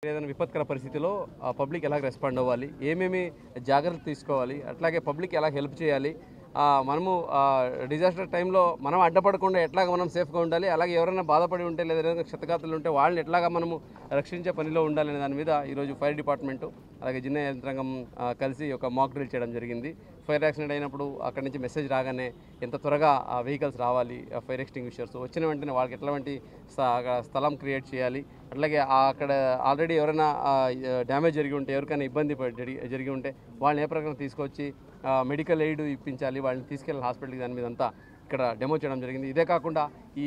ఏదైనా విపత్కర పరిస్థితిలో పబ్లిక్ ఎలా రెస్పాండ్ అవ్వాలి, ఏమేమి జాగ్రత్తలు తీసుకోవాలి, అట్లాగే పబ్లిక్ ఎలా హెల్ప్ చేయాలి, మనము డిజాస్టర్ టైంలో మనం అడ్డపడకుండా ఎట్లాగా మనం సేఫ్గా ఉండాలి, అలాగే ఎవరైనా బాధపడి ఉంటే లేదా క్షతగాతులు ఉంటే వాళ్ళని ఎట్లాగా మనము రక్షించే పనిలో ఉండాలనే దాని మీద ఈరోజు ఫైర్ డిపార్ట్మెంటు అలాగే జిన్నా యంత్రాంగం కలిసి ఒక మాక్ డ్రిల్ చేయడం జరిగింది. ఫైర్ యాక్సిడెంట్ అయినప్పుడు అక్కడి నుంచి మెసేజ్ రాగానే ఎంత త్వరగా వెహికల్స్ రావాలి, ఫైర్ ఎక్స్టింగ్విషర్స్ వచ్చిన వెంటనే వాళ్ళకి ఎట్లాంటి స్థలం క్రియేట్ చేయాలి, అట్లాగే అక్కడ ఆల్రెడీ ఎవరైనా డ్యామేజ్ జరిగి ఉంటే ఎవరికైనా ఇబ్బంది జరిగి ఉంటే వాళ్ళని ఏ ప్రకారం తీసుకొచ్చి మెడికల్ ఎయిడ్ ఇప్పించాలి, వాళ్ళని తీసుకెళ్ళి హాస్పిటల్కి దాని మీద అంతా ఇక్కడ డెమో చేయడం జరిగింది. ఇదే కాకుండా ఈ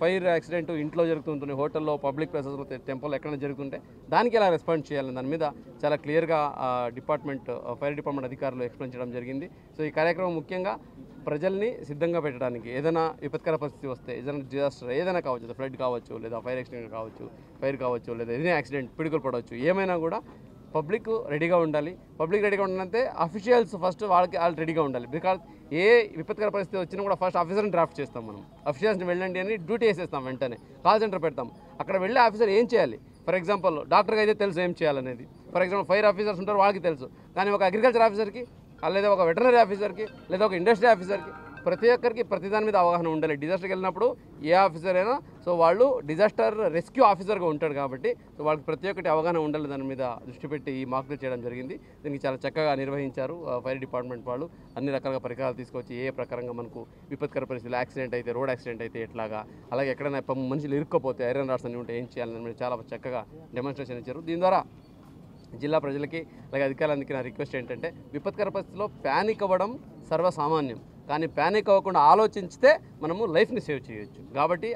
ఫైర్ యాక్సిడెంట్ ఇంట్లో జరుగుతుంటుంది, హోటల్లో, పబ్లిక్ ప్లేసెస్లో, టెంపుల్ ఎక్కడైనా జరుగుతుంటే దానికి ఎలా రెస్పాండ్ చేయాలని దాని మీద చాలా క్లియర్గా ఫైర్ డిపార్ట్మెంట్ అధికారులు ఎక్స్ప్లెయిన్ చేయడం జరిగింది. సో ఈ కార్యక్రమం ముఖ్యంగా ప్రజల్ని సిద్ధంగా పెట్టడానికి, ఏదైనా విపత్కర పరిస్థితి వస్తే, ఏదైనా డిజాస్టర్ ఏదైనా కావచ్చు, ఫ్లడ్ కావచ్చు, లేదా ఫైర్ యాక్సిడెంట్ కావచ్చు, ఫైర్ కావచ్చు, లేదా ఏదైనా యాక్సిడెంట్, పిడుగులు పడవచ్చు, ఏమైనా కూడా పబ్లిక్ రెడీగా ఉండాలి. పబ్లిక్ రెడీగా ఉండాలంటే అఫీషియల్స్ ఫస్ట్ వాళ్ళు రెడీగా ఉండాలి. బికాజ్ ఏ విపత్కర పరిస్థితి వచ్చినా కూడా ఫస్ట్ ఆఫీసర్ని డ్రాఫ్ట్ చేస్తాం మనం. అఫీషియల్స్ని వెళ్ళండి అని డ్యూటీ వేసేస్తాం, వెంటనే కాల్ సెంటర్ పెడతాం. అక్కడ వెళ్ళే ఆఫీసర్ ఏం చేయాలి, ఫర్ ఎగ్జాంపుల్ డాక్టర్కి అయితే తెలుసు ఏం చేయాలనేది, ఫర్ ఎగ్జాంపుల్ ఫైర్ ఆఫీసర్స్ ఉంటారు వాళ్ళకి తెలుసు, కానీ ఒక అగ్రికల్చర్ ఆఫీసర్కి లేదా ఒక వెటనరీ ఆఫీసర్కి లేదా ఒక ఇండస్ట్రీ ఆఫీసర్కి ప్రతి ఒక్కరికి ప్రతి దాని మీద అవగాహన ఉండాలి. డిజాస్టర్కి వెళ్ళినప్పుడు ఏ ఆఫీసర్ అయినా సో వాళ్ళు డిజాస్టర్ రెస్క్యూ ఆఫీసర్గా ఉంటాడు కాబట్టి సో వాళ్ళకి ప్రతి ఒక్కటి అవగాహన ఉండాలి. దాని మీద దృష్టి పెట్టి ఈ మాక్ డ్రిల్ చేయడం జరిగింది. దీనికి చాలా చక్కగా నిర్వహించారు ఫైర్ డిపార్ట్మెంట్ వాళ్ళు. అన్ని రకాలుగా పరికరాలు తీసుకొచ్చి ఏ ప్రకారంగా మనకు విపత్కర పరిస్థితులు, యాక్సిడెంట్ అయితే, రోడ్ యాక్సిడెంట్ అయితే ఎట్లాగా, అలాగే ఎక్కడైనా మనుషులు ఇరుక్కపోతే ఐరన్ రాడ్స్ అన్ని ఉంటే ఏం చేయాలని మీరు చాలా చక్కగా డెమాన్స్ట్రేషన్ ఇచ్చారు. దీని ద్వారా జిల్లా ప్రజలకి అలాగే అధికారులందరికీ నా రిక్వెస్ట్ ఏంటంటే, విపత్కర పరిస్థితిలో ప్యానిక్ అవ్వడం సర్వసామాన్యం, కానీ ప్యానిక్ అవ్వకుండా ఆలోచిస్తే మనము లైఫ్ని సేవ్ చేయొచ్చు. కాబట్టి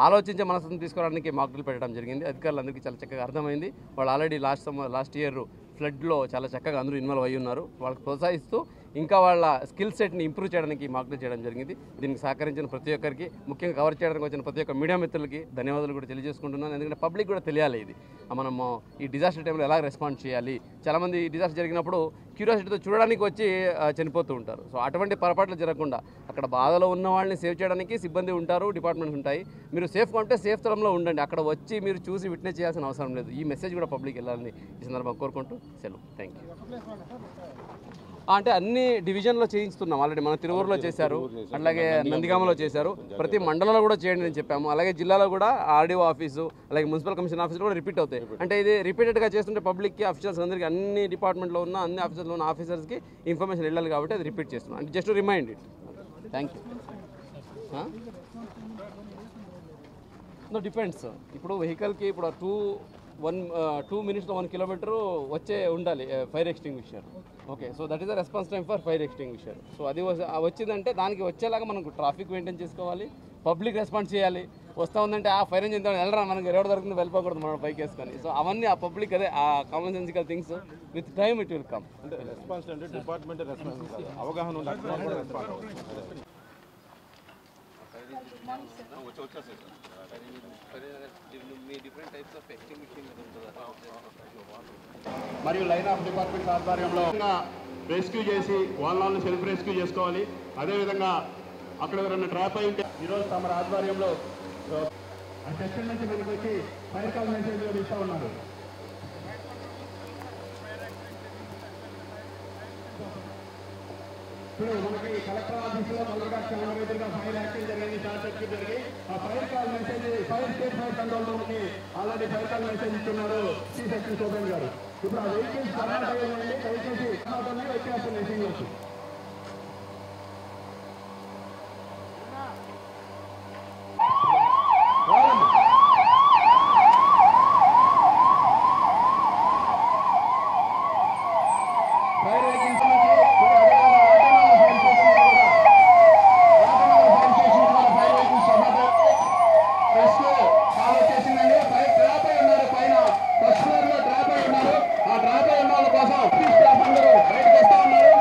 ఆలోచించే మనసును తీసుకోవడానికి మాక్ డ్రిల్ పెట్టడం జరిగింది. అధికారులందరికీ చాలా చక్కగా అర్థమైంది. వాళ్ళు ఆల్రెడీ లాస్ట్ ఇయర్ ఫ్లడ్లో చాలా చక్కగా అందరూ ఇన్వాల్వ్ అయ్యి ఉన్నారు. వాళ్ళకి ప్రోత్సహిస్తూ ఇంకా వాళ్ళ స్కిల్ సెట్ని ఇంప్రూవ్ చేయడానికి మాక్ డ్రిల్ చేయడం జరిగింది. దీనికి సహకరించిన ప్రతి ఒక్కరికి, ముఖ్యంగా కవర్ చేయడానికి వచ్చిన ప్రతి ఒక్క మీడియా మిత్రులకి ధన్యవాదాలు కూడా తెలియజేసుకుంటున్నాను. ఎందుకంటే పబ్లిక్ కూడా తెలియాలి ఇది మనము ఈ డిజాస్టర్ టైంలో ఎలా రెస్పాండ్ చేయాలి. చాలామంది ఈ డిజాస్టర్ జరిగినప్పుడు క్యూరియాసిటీతో చూడడానికి వచ్చి చనిపోతూ ఉంటారు. సో అటువంటి పొరపాట్లు జరగకుండా అక్కడ బాధలో ఉన్న వాళ్ళని సేవ్ చేయడానికి సిబ్బంది ఉంటారు, డిపార్ట్మెంట్స్ ఉంటాయి. మీరు సేఫ్గా ఉంటే సేఫ్ స్థలంలో ఉండండి, అక్కడ వచ్చి మీరు చూసి విట్నెస్ చేయాల్సిన అవసరం లేదు. ఈ మెసేజ్ కూడా పబ్లిక్ వెళ్ళాలని ఈ సందర్భంగా కోరుకుంటూ సెలవు. Thank you. అంటే అన్ని డివిజన్లో చేయిస్తున్నాం. ఆల్రెడీ మన తిరువూరులో చేశారు, అట్లాగే నందిగామలో చేశారు, ప్రతి మండలంలో కూడా చేయండి అని చెప్పాము. అలాగే జిల్లాలో కూడా ఆర్డీఓ ఆఫీసు, అలాగే మున్సిపల్ కమిషన్ ఆఫీసులు కూడా రిపీట్ అవుతాయి. అంటే ఇది రిపీటెడ్గా చేస్తుంటే పబ్లిక్కి, అఫీషియల్స్ అందరికీ, అన్ని డిపార్ట్మెంట్లో ఉన్న అన్ని ఆఫీసర్లో ఉన్న ఆఫీసర్స్కి ఇన్ఫర్మేషన్ వెళ్ళాలి కాబట్టి అది రిపీట్ చేస్తున్నాం. అంటే just remind it. Thank you. No depends. ఇప్పుడు వెహికల్కి ఇప్పుడు 2 minutes 1 kilometer వచ్చే ఉండాలి fire extinguisher. Okay, so that is the response time for fire extinguisher. So అది వచ్చిందంటే దానికి వచ్చేలాగా మనకు ట్రాఫిక్ మెయింటైన్ చేసుకోవాలి, పబ్లిక్ రెస్పాన్స్ చేయాలి. వస్తూ ఉందంటే ఫైర్ ఇంజిన్ వెళ్ళరా, మనకి ఎవరు దొరుకుతుంది వెళ్ళిపోకూడదు మనం పైకి వేసుకొని. సో అవన్నీ ఆ పబ్లిక్ అదే ఆ common sensical things with time it will come. అంటే రెస్పాన్స్ అంటే డిపార్ట్మెంట్ రెస్పాన్స్ అవగాహన మరియు లైన్ ఆఫ్ డిపార్ట్మెంట్ ఆధ్వర్యంలో రెస్క్యూ చేసి వాళ్ళని సెల్ఫ్ రెస్క్యూ చేసుకోవాలి. అదేవిధంగా అక్కడ ఎవరైనా ట్రాప్ అయి ఉంటే ఈరోజు తమ ఆధ్వర్యంలో ఆ సెక్షన్ నుంచి మనకి వచ్చి ఫైర్ కాల్ మెసేజ్ కూడా ఇస్తూ ఉన్నారు. ఇప్పుడు మనకి కలెక్టర్ ఆఫీసులో మల్లూరుగా ఎదురుగా ఫైర్ యాక్సిడెంట్ జరిగింది, షార్ట్ సర్క్యూట్ జరిగి ఆ fire call message state fire control రూమ్కి ఆల్రెడీ ఫైర్ కాల్ మెసేజ్ ఇస్తున్నారు సి సెక్షన్ సోదన్ గారు. ఇప్పుడు ఆ వెహికల్స్ కర్ణాటక నుండి దయచేసి కర్ణాటకనే వచ్చేస్తున్నాయి సింగిల్స్. ఫైర్ వెహికల్స్ కోసం స్టాఫ్ అందరూ బయటకు వస్తూ ఉన్నారు.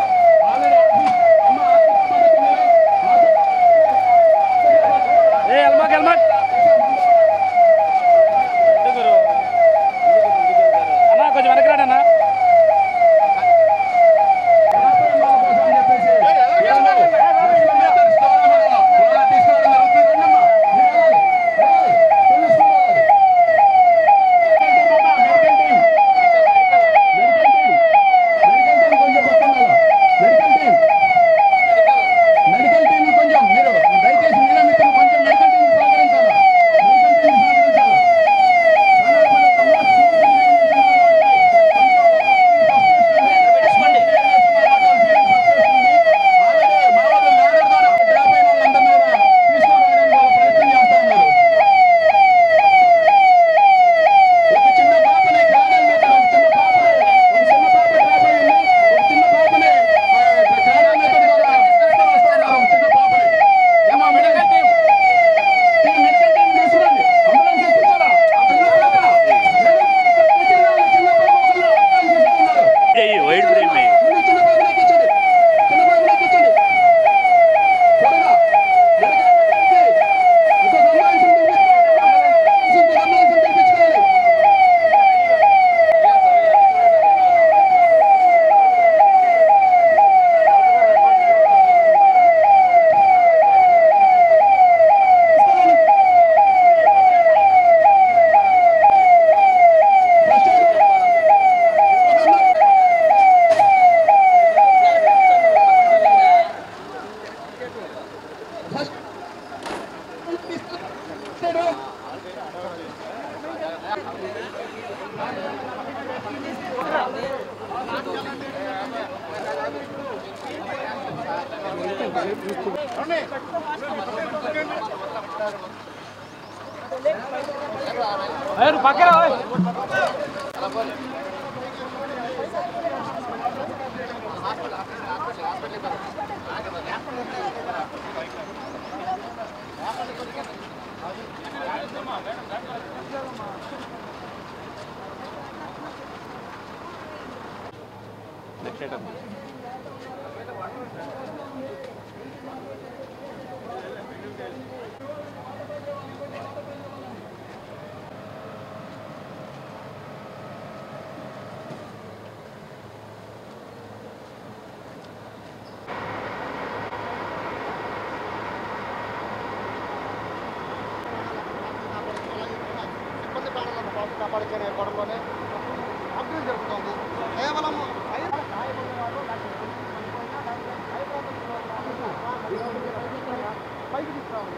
కాపాడుకునే ఏర్పాటులోనే అభివృద్ధి జరుగుతుంది. కేవలం పైకి తీసుకురావాలి.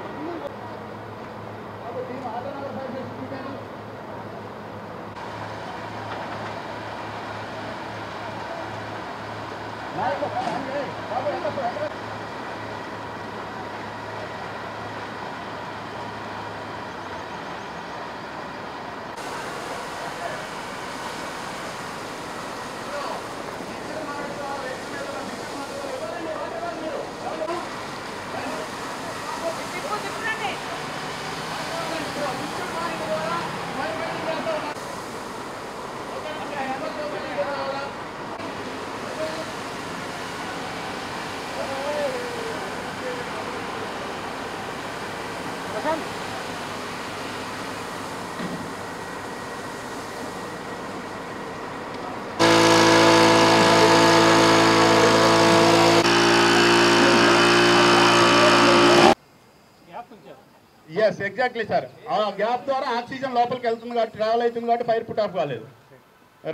Yes exactly sir. ఆ గ్యాప్ ద్వారా ఆక్సిజన్ లోపలికి వెళ్తుంది కాబట్టి ట్రావెల్ అవుతుంది కాబట్టి ఫైర్ పుట్ ఆఫ్ కాలేదు.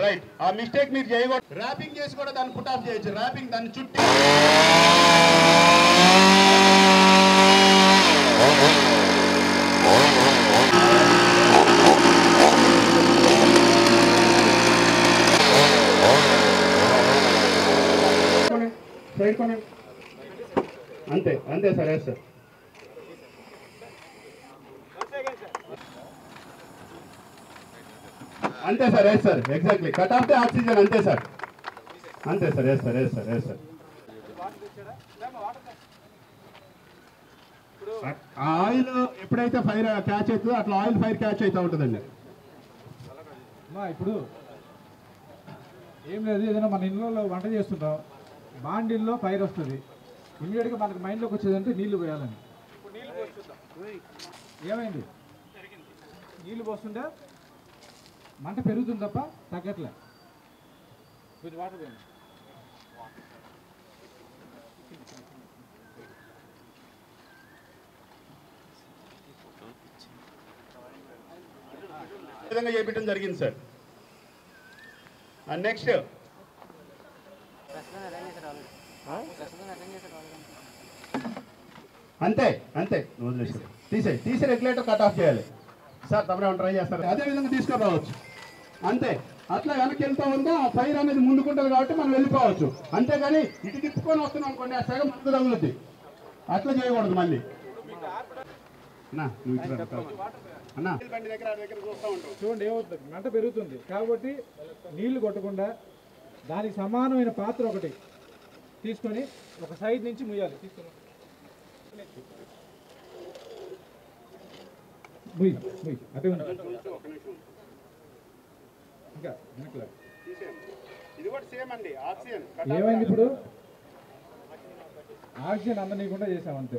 రైట్, ఆ మిస్టేక్ మీరు చేయకూడదు. ర్యాపింగ్ చేసి కూడా దాన్ని పుట్ ఆఫ్ చేయొచ్చు. ర్యాపింగ్ దాన్ని చుట్టి అంతే అంతే సార్. Yes sir. అంతే sir. Yes sir. Exactly cut off the oxygen. అంతే సార్. అంతే sir. Yes sir. Yes sir. Yes sir. Oil ఎప్పుడైతే ఫైర్ క్యాచ్ అవుతుందో అట్లా ఆయిల్ ఫైర్ క్యాచ్ అవుతూ ఉంటుందండి. ఇప్పుడు ఏం లేదు, ఏదైనా మన ఇళ్ళలో వంట చేస్తుంటాం, బాండిల్లో ఫైర్ వస్తుంది, ఇమీడియట్గా మనకు మైండ్లోకి వచ్చేదంటే నీళ్లు పోయాలని. ఏమైంది? నీళ్లు పోస్తుంటే మంట పెరుగుతుంది తప్ప తగ్గట్లే. కొంచెం వాటర్ పోయింది. విధంగా చేపించడం జరిగింది సార్. నెక్స్ట్ అంతే అంతే వదిలేసారు. తీసే రెగ్యులేటర్ కట్ ఆఫ్ చేయాలి సార్. తమరే ట్రై చేస్తారు. అదే విధంగా తీసుకురావచ్చు. అంతే. అట్లా వెనక్కి వెళ్తా ఉందో ఆ ఫైర్ అనేది ముందుకుంటుంది కాబట్టి మనం వెళ్ళిపోవచ్చు. అంతేగాని ఇటు తిప్పుకొని వస్తున్నాం అనుకోండి, ఆ సగం ముందు తగులుద్ది. అట్లా చేయకూడదు మళ్ళీ. చూడండి ఏమవుతుంది, మంట పెరుగుతుంది కాబట్టి నీళ్లు కొట్టకుండా దానికి సమానమైన పాత్ర ఒకటి తీసుకొని ఒక సైడ్ నుంచి ముయ్యాలి. తీసుకుని అదే ఇంకా ఏమైంది? ఇప్పుడు ఆక్సిజన్ అందనీయకుండా చేసాం అంతే.